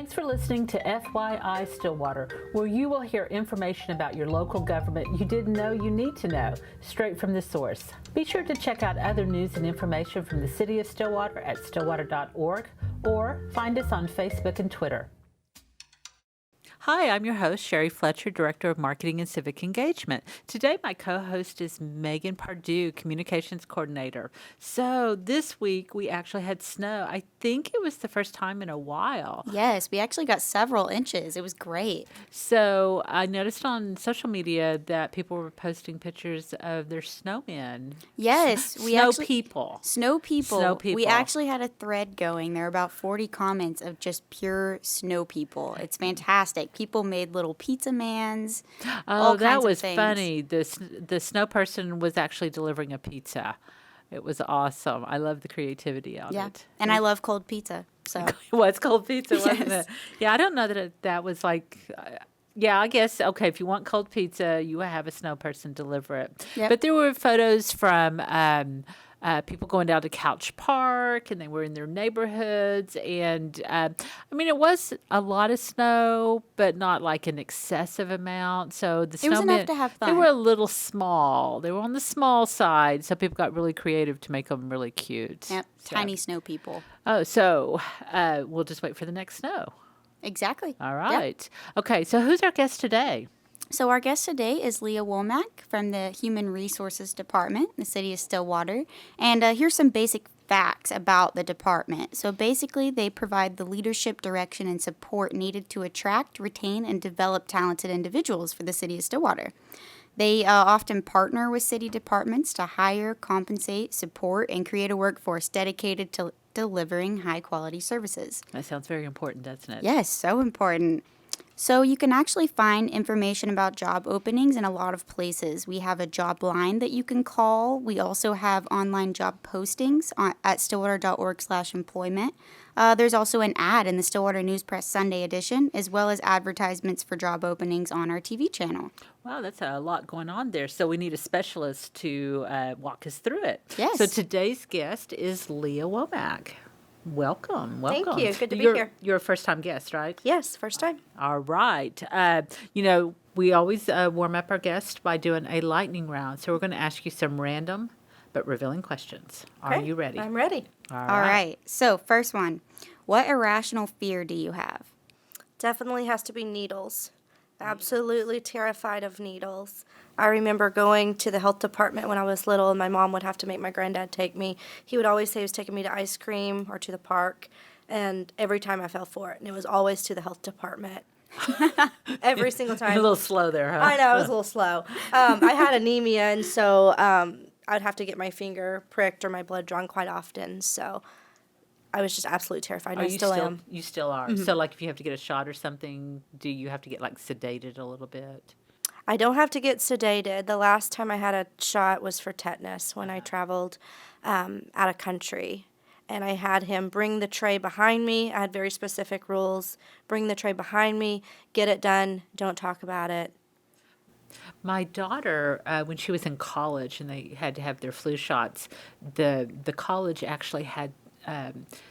Thanks for listening to FYI Stillwater, where you will hear information about your local government you didn't know you need to know, straight from the source. Be sure to check out other news and information from the City of Stillwater at stillwater.org or find us on Facebook and Twitter. Hi, I'm your host, Sherry Fletcher, Director of Marketing and Civic Engagement. Today, my co-host is Megan Pardue, Communications Coordinator. So this week, we actually had snow. I think it was the first time in a while. Yes, we actually got several inches. It was great. So I noticed on social media that people were posting pictures of their snowmen. Yes, Snow people. Snow people. Snow people. We actually had a thread going. There are about 40 comments of just pure snow people. It's fantastic. People made little pizza mans. Oh, that was funny. The snow person was actually delivering a pizza. It was awesome. I love the creativity on it. And I love cold pizza. So It was cold pizza, wasn't Yes. it? Yeah, I don't know that was like. Yeah, I guess, okay, if you want cold pizza, you have a snow person deliver it. Yep. But there were photos from people going down to Couch Park, and they were in their neighborhoods. And, I mean, it was a lot of snow, but not like an excessive amount. So the It was enough snowmen, to have they fun. were a little small. They were on the small side, so people got really creative to make them really cute. yep, So- tiny snow people. Oh, so we'll just wait for the next snow. Exactly. All Yep. right. Okay, so who's our guest today? So our guest today is Leah Womack from the Human Resources Department, the City of Stillwater. And here's some basic facts about the department. So basically, they provide the leadership, direction, and support needed to attract, retain, and develop talented individuals for the City of Stillwater. They often partner with city departments to hire, compensate, support, and create a workforce dedicated to delivering high-quality services. That sounds very important, doesn't it? Yes, so important. So you can actually find information about job openings in a lot of places. We have a job line that you can call. We also have online job postings at stillwater.org/employment. There's also an ad in the Stillwater News Press Sunday edition, as well as advertisements for job openings on our TV channel. Wow, that's a lot going on there. So we need a specialist to walk us through it. Yes. So today's guest is Leah Womack. Welcome. Thank you. Good to be You're- here. You're a first-time guest, right? Yes, first time. All right. We always warm up our guests by doing a lightning round. So we're going to ask you some random but revealing questions. Are Okay, you ready? I'm ready. All right. So first one, what irrational fear do you have? Definitely has to be needles. Absolutely terrified of needles. I remember going to the health department when I was little, and my mom would have to make my granddad take me. He would always say he was taking me to ice cream or to the park, and every time I fell for it, and it was always to the health department. Every single time. You're a little slow there, huh? I know, I was a little slow. I had anemia, and so I'd have to get my finger pricked or my blood drawn quite often. So I was just absolutely terrified. Oh, And I still am. You still are. So, like, if you have to get a shot or something, do you have to get like sedated a little bit? I don't have to get sedated. The last time I had a shot was for tetanus when I traveled out of country. And I had him bring the tray behind me. I had very specific rules. Bring the tray behind me, get it done, don't talk about it. My daughter, when she was in college and they had to have their flu shots, the college actually had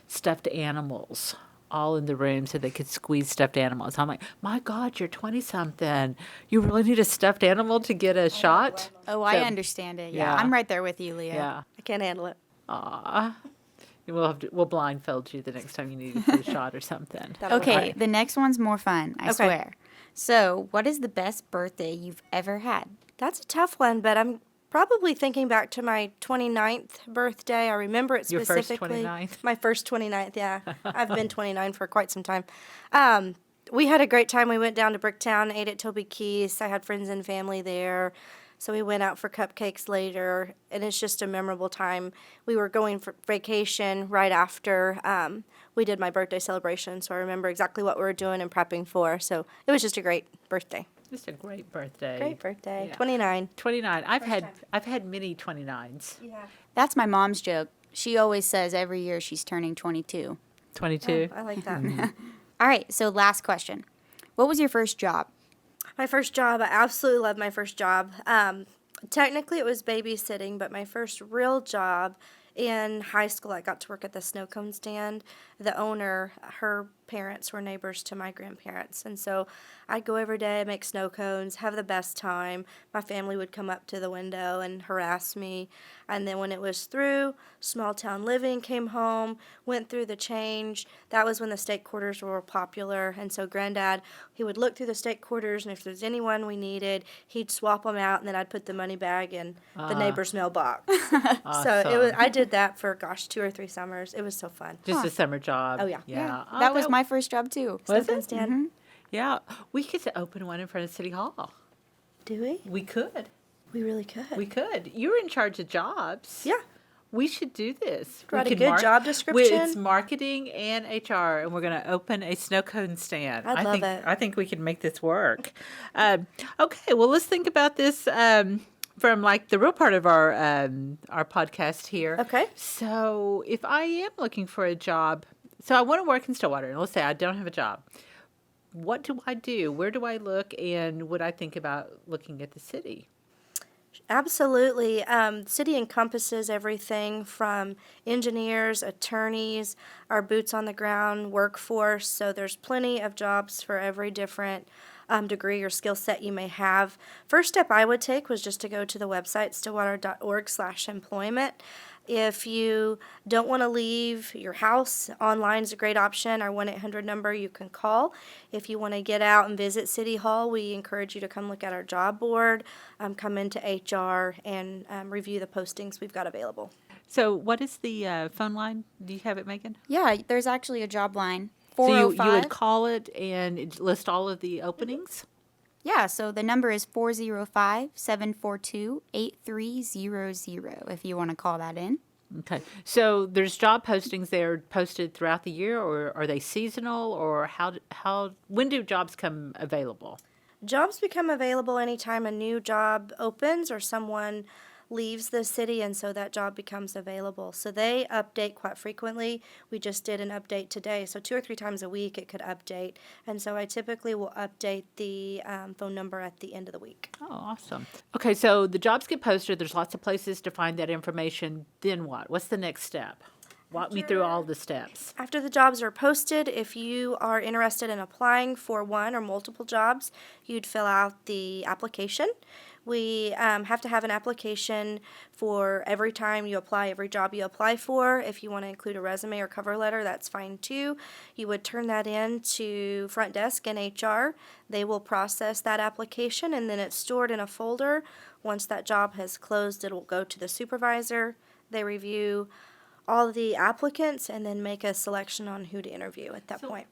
stuffed animals all in the room so they could squeeze stuffed animals. I'm like, my God, you're 20-something. You really need a stuffed animal to get a shot? Oh, I So- understand it. Yeah, yeah. I'm right there with you, Leah. Yeah. I can't handle it. Aw. We'll blindfold you the next time you need a flu shot or something. That'll Okay, work. the next one's more fun, I swear. So, what is the best birthday you've ever had? That's a tough one, but I'm probably thinking back to my 29th birthday. I remember it Your first specifically. 29th? My first 29th, yeah. I've been 29 for quite some time. We had a great time. We went down to Bricktown, ate at Toby Keith's. I had friends and family there. So we went out for cupcakes later, and it's just a memorable time. We were going for vacation right after we did my birthday celebration, so I remember exactly what we were doing and prepping for. So it was just a great birthday. Just a great birthday. Great birthday. Yeah. 29. 29. I've had many 29s. Yeah. That's my mom's joke. She always says every year she's turning 22. 22. I like that. All right, so last question. What was your first job? My first job, I absolutely loved my first job. Technically, it was babysitting, but my first real job, In high school, I got to work at the snow cone stand. The owner, her parents were neighbors to my grandparents. And so I'd go every day, make snow cones, have the best time. My family would come up to the window and harass me. And then when it was through, small town living came home, went through the change. That was when the state quarters were popular. And so Granddad, he would look through the state quarters, and if there's anyone we needed, he'd swap them out, and then I'd put the money bag in the neighbor's mailbox. So it was, I did that for, 2 or 3 summers. It was so fun. Just a summer job. Oh, yeah. Yeah. Oh, That was my first job too. Was Snow it? stand. Yeah. We could open one in front of City Hall. Do we? We could. We really could. We could. You're in charge of jobs. Yeah. We should do this. Write We a could good job description. It's marketing and HR, and we're going to open a snow cone stand. I love it. I think we can make this work. Okay, well, let's think about this from like the real part of our podcast here. Okay. So if I am looking for a job, so I want to work in Stillwater, and let's say I don't have a job. What do I do? Where do I look? And would I think about looking at the city? Absolutely. City encompasses everything from engineers, attorneys, our boots on the ground workforce. So there's plenty of jobs for every different degree or skill set you may have. First step I would take was just to go to the website, stillwater.org/employment. If you don't want to leave your house, online is a great option. Our 1-800 number you can call. If you want to get out and visit City Hall, we encourage you to come look at our job board, come into HR, and review the postings we've got available. So what is the phone line? Do you have it, Megan? Yeah, there's actually a job line. So 405. you would call it and list all of the openings? Yeah, so the number is 405-742-8300 if you want to call that in. Okay. So there's job postings there posted throughout the year, or are they seasonal, or when do jobs come available? Jobs become available anytime a new job opens or someone leaves the city, and so that job becomes available. So they update quite frequently. We just did an update today, so 2 or 3 times a week it could update. And so I typically will update the phone number at the end of the week. Oh, awesome. Okay, so the jobs get posted. There's lots of places to find that information. Then what? What's the next step? Walk me through all the steps. After the jobs are posted, if you are interested in applying for one or multiple jobs, you'd fill out the application. We have to have an application for every time you apply, every job you apply for. If you want to include a resume or cover letter, that's fine too. You would turn that in to front desk and HR. They will process that application, and then it's stored in a folder. Once that job has closed, it will go to the supervisor. They review all the applicants and then make a selection on who to interview at that point.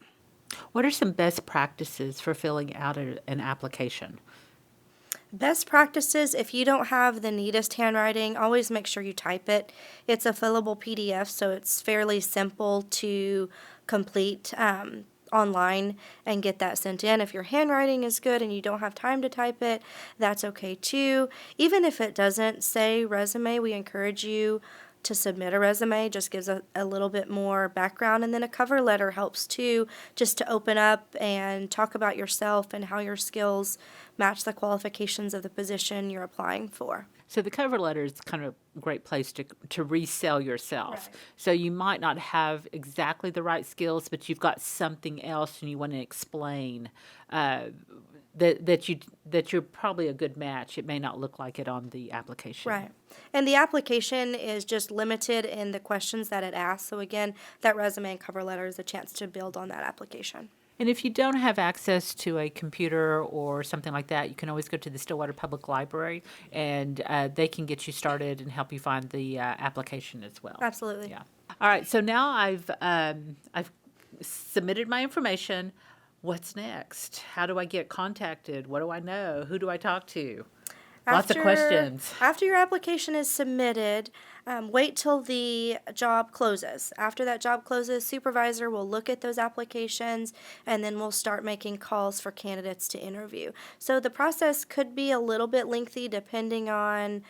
What are some best practices for filling out an application? Best practices, if you don't have the neatest handwriting, always make sure you type it. It's a fillable PDF, so it's fairly simple to complete online and get that sent in. If your handwriting is good and you don't have time to type it, that's okay too. Even if it doesn't say resume, we encourage you to submit a resume. Just gives a little bit more background, and then a cover letter helps too, just to open up and talk about yourself and how your skills match the qualifications of the position you're applying for. So the cover letter is kind of a great place to resell yourself. Right. So you might not have exactly the right skills, but you've got something else and you want to explain that you're probably a good match. It may not look like it on the application. Right. And the application is just limited in the questions that it asks. So again, that resume and cover letter is a chance to build on that application. And if you don't have access to a computer or something like that, you can always go to the Stillwater Public Library, and they can get you started and help you find the application as well. Absolutely. Yeah. All right. So now I've submitted my information. What's next? How do I get contacted? What do I know? Who do I talk to? Lots of questions. After your application is submitted, wait till the job closes. After that job closes, supervisor will look at those applications, and then we'll start making calls for candidates to interview. So the process could be a little bit lengthy depending on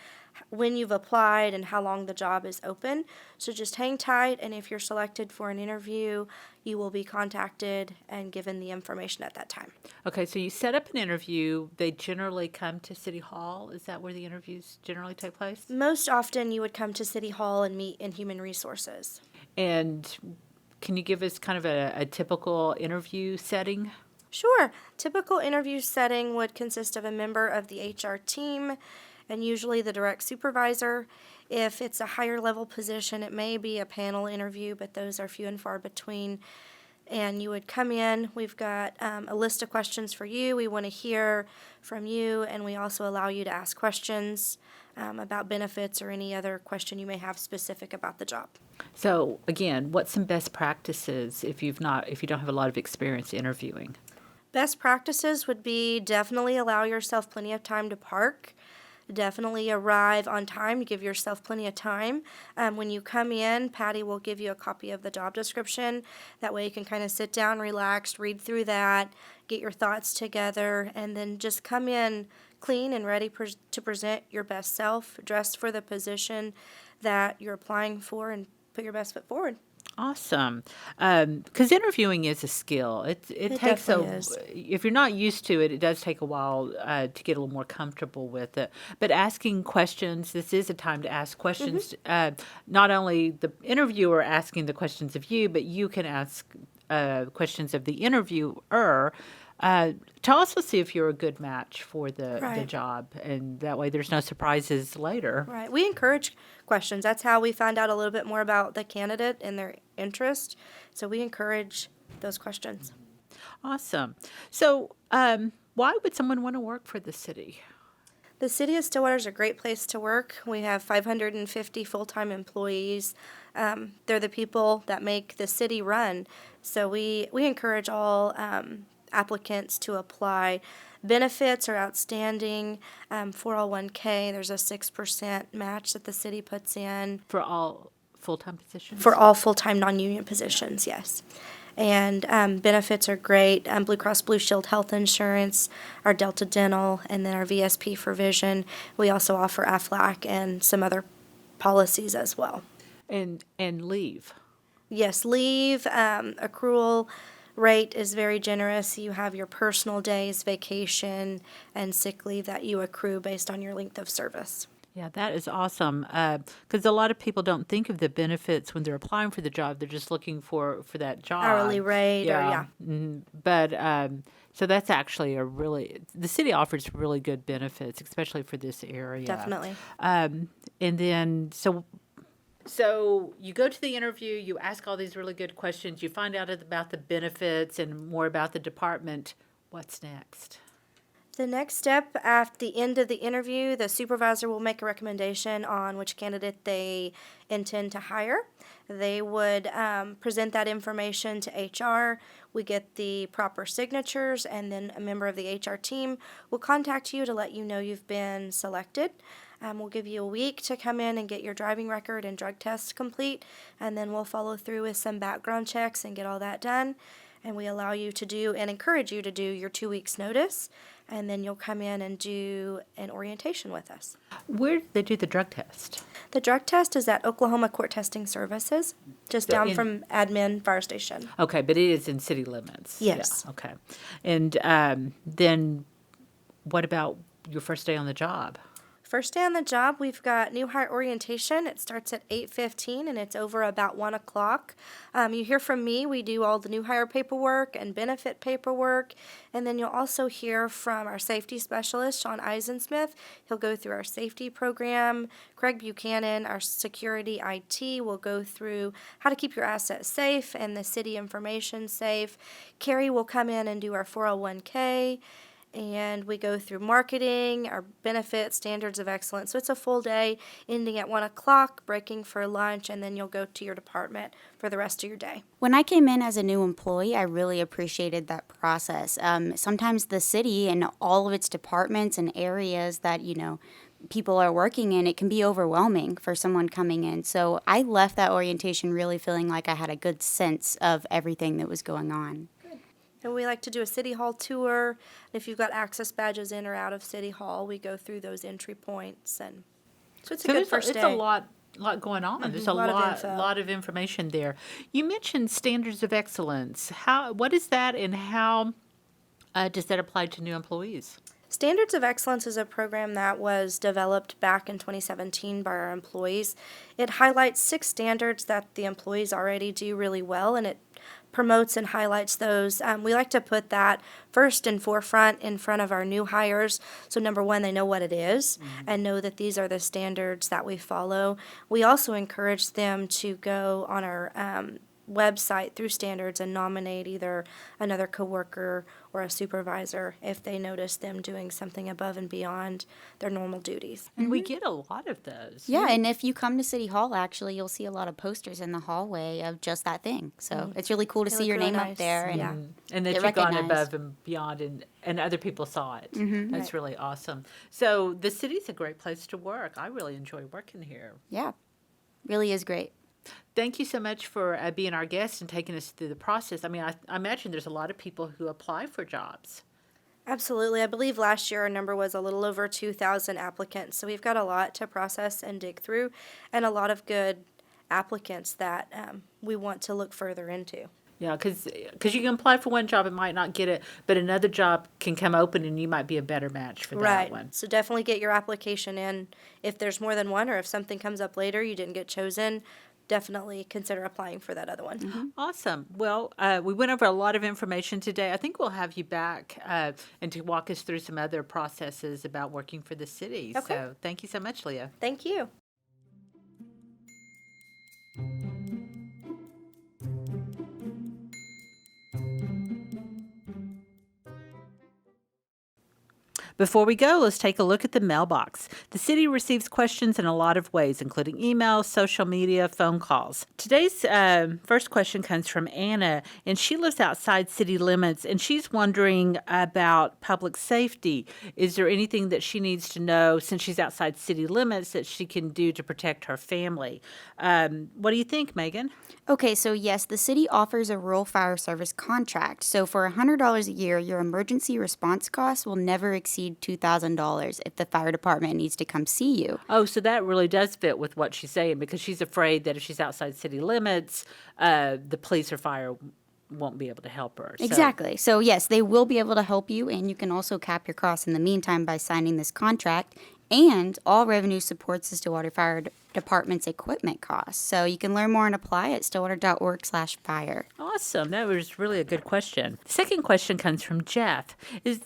when you've applied and how long the job is open. So just hang tight, and if you're selected for an interview, you will be contacted and given the information at that time. Okay, so you set up an interview. They generally come to City Hall. Is that where the interviews generally take place? Most often, you would come to City Hall and meet in Human Resources. And can you give us kind of a typical interview setting? Sure. Typical interview setting would consist of a member of the HR team and usually the direct supervisor. If it's a higher level position, it may be a panel interview, but those are few and far between. And you would come in. We've got a list of questions for you. We want to hear from you, and we also allow you to ask questions about benefits or any other question you may have specific about the job. So again, what's some best practices if you don't have a lot of experience interviewing? Best practices would be definitely allow yourself plenty of time to park. Definitely arrive on time. Give yourself plenty of time. When you come in, Patty will give you a copy of the job description. That way you can kind of sit down, relax, read through that, get your thoughts together, and then just come in clean and ready to present your best self, dressed for the position that you're applying for, and put your best foot forward. Awesome. Because interviewing is a skill. It takes definitely is. if you're not used to it, it does take a while to get a little more comfortable with it. But asking questions, this is a time to ask questions. Not only the interviewer asking the questions of you, but you can ask questions of the interviewer. To also see if you're a good match for the Right. job, and that way there's no surprises later. Right. We encourage questions. That's how we find out a little bit more about the candidate and their interest. So we encourage those questions. Awesome. So, why would someone want to work for the city? The City of Stillwater is a great place to work. We have 550 full-time employees. They're the people that make the city run. So we encourage all applicants to apply. Benefits are outstanding. 401k, there's a 6% match that the city puts in. For all full-time positions? For all full-time non-union positions, yes. And benefits are great. Blue Cross Blue Shield health insurance, our Delta Dental, and then our VSP for vision. We also offer AFLAC and some other policies as well. And leave. Yes, leave accrual rate is very generous. You have your personal days, vacation, and sick leave that you accrue based on your length of service. Yeah, that is awesome. Because a lot of people don't think of the benefits when they're applying for the job. They're just looking for that job. Hourly rate, or yeah. But so that's actually the city offers really good benefits, especially for this area. Definitely. And then so you go to the interview, you ask all these really good questions, you find out about the benefits and more about the department. What's next? The next step, at the end of the interview, the supervisor will make a recommendation on which candidate they intend to hire. They would present that information to HR. We get the proper signatures, and then a member of the HR team will contact you to let you know you've been selected. We'll give you a week to come in and get your driving record and drug tests complete, and then we'll follow through with some background checks and get all that done. And we allow you to do and encourage you to do your 2 weeks notice, and then you'll come in and do an orientation with us. Where do they do the drug test? The drug test is at Oklahoma Court Testing Services, just So down from Admin Fire Station. Okay, but it is in city limits. Yes. Yeah, okay. And then what about your first day on the job? First day on the job, we've got new hire orientation. It starts at 8:15 and it's over about 1 o'clock. You hear from me. We do all the new hire paperwork and benefit paperwork. And then you'll also hear from our safety specialist, Sean Eisensmith. He'll go through our safety program. Craig Buchanan, our security IT, will go through how to keep your assets safe and the city information safe. Carrie will come in and do our 401k. And we go through marketing, our benefits, standards of excellence. So it's a full day ending at 1 o'clock, breaking for lunch, and then you'll go to your department for the rest of your day. When I came in as a new employee, I really appreciated that process. Sometimes the city and all of its departments and areas that, people are working in, it can be overwhelming for someone coming in. So I left that orientation really feeling like I had a good sense of everything that was going on. And we like to do a City Hall tour. If you've got access badges in or out of City Hall, we go through those entry points. And So it's a good first day. It's a lot going on. There's a lot of info. lot of information there. You mentioned standards of excellence. What is that, and how does that apply to new employees? Standards of Excellence is a program that was developed back in 2017 by our employees. It highlights 6 standards that the employees already do really well, and it promotes and highlights those. We like to put that first and forefront in front of our new hires. So number one, they know what it is and know that these are the standards that we follow. We also encourage them to go on our website through standards and nominate either another coworker or a supervisor if they notice them doing something above and beyond their normal duties. And we get a lot of those. Yeah, and if you come to City Hall, actually, you'll see a lot of posters in the hallway of just that thing. So it's really cool to They see look your really name nice. up there. And Yeah. And that Get you've gone recognized. above and beyond, and other people saw it. That's really awesome. So the city's a great place to work. I really enjoy working here. yeah, really is great. Thank you so much for being our guest and taking us through the process. I mean, I imagine there's a lot of people who apply for jobs. Absolutely. I believe last year our number was a little over 2,000 applicants. So we've got a lot to process and dig through, and a lot of good applicants that we want to look further into. Yeah, because you can apply for one job and might not get it, but another job can come open and you might be a better match for that Right. one. So definitely get your application in. If there's more than one, or if something comes up later, you didn't get chosen, definitely consider applying for that other one. Awesome. Well, we went over a lot of information today. I think we'll have you back and to walk us through some other processes about working for the city. Okay. So thank you so much, Leah. Thank you. Before we go, let's take a look at the mailbox. The city receives questions in a lot of ways, including emails, social media, phone calls. Today's first question comes from Anna, and she lives outside city limits, and she's wondering about public safety. Is there anything that she needs to know, since she's outside city limits, that she can do to protect her family? What do you think, Megan? Okay, so yes, the city offers a rural fire service contract. So for $100 a year, your emergency response costs will never exceed $2,000 if the fire department needs to come see you. Oh, so that really does fit with what she's saying, because she's afraid that if she's outside city limits, the police or fire won't be able to help her. So- Exactly. So yes, they will be able to help you, and you can also cap your costs in the meantime by signing this contract. And all revenue supports the Stillwater Fire Department's equipment costs. So you can learn more and apply at stillwater.org/fire. Awesome. That was really a good question. The second question comes from Jeff.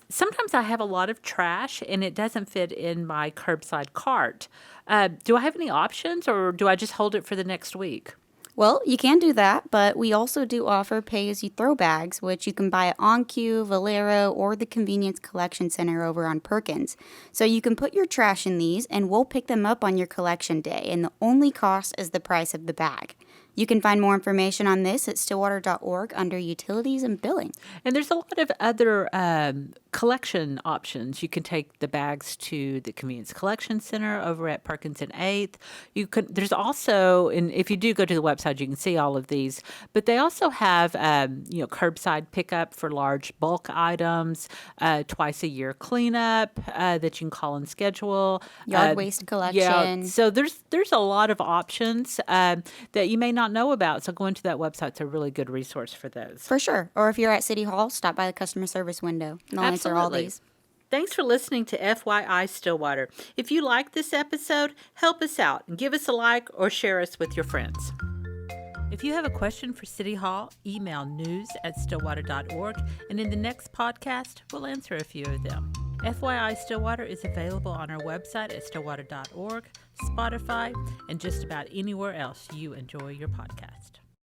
Sometimes I have a lot of trash and it doesn't fit in my curbside cart. Do I have any options, or do I just hold it for the next week? Well, you can do that, but we also do offer pay-as-you-throw bags, which you can buy at OnQ, Valero, or the Convenience Collection Center over on Perkins. So you can put your trash in these, and we'll pick them up on your collection day, and the only cost is the price of the bag. You can find more information on this at stillwater.org under Utilities and Billing. And there's a lot of other collection options. You can take the bags to the Convenience Collection Center over at Perkins and 8th. There's also, and if you do go to the website, you can see all of these. But they also have, curbside pickup for large bulk items, twice a year cleanup that you can call and schedule. Yard waste collection. Yeah, so there's a lot of options that you may not know about. So going to that website is a really good resource for those. For sure. Or if you're at City Hall, stop by the customer service window. And they'll answer all Absolutely. these. Thanks for listening to FYI Stillwater. If you like this episode, help us out and give us a like or share us with your friends. If you have a question for City Hall, email news@stillwater.org, and in the next podcast, we'll answer a few of them. FYI Stillwater is available on our website at stillwater.org, Spotify, and just about anywhere else you enjoy your podcast.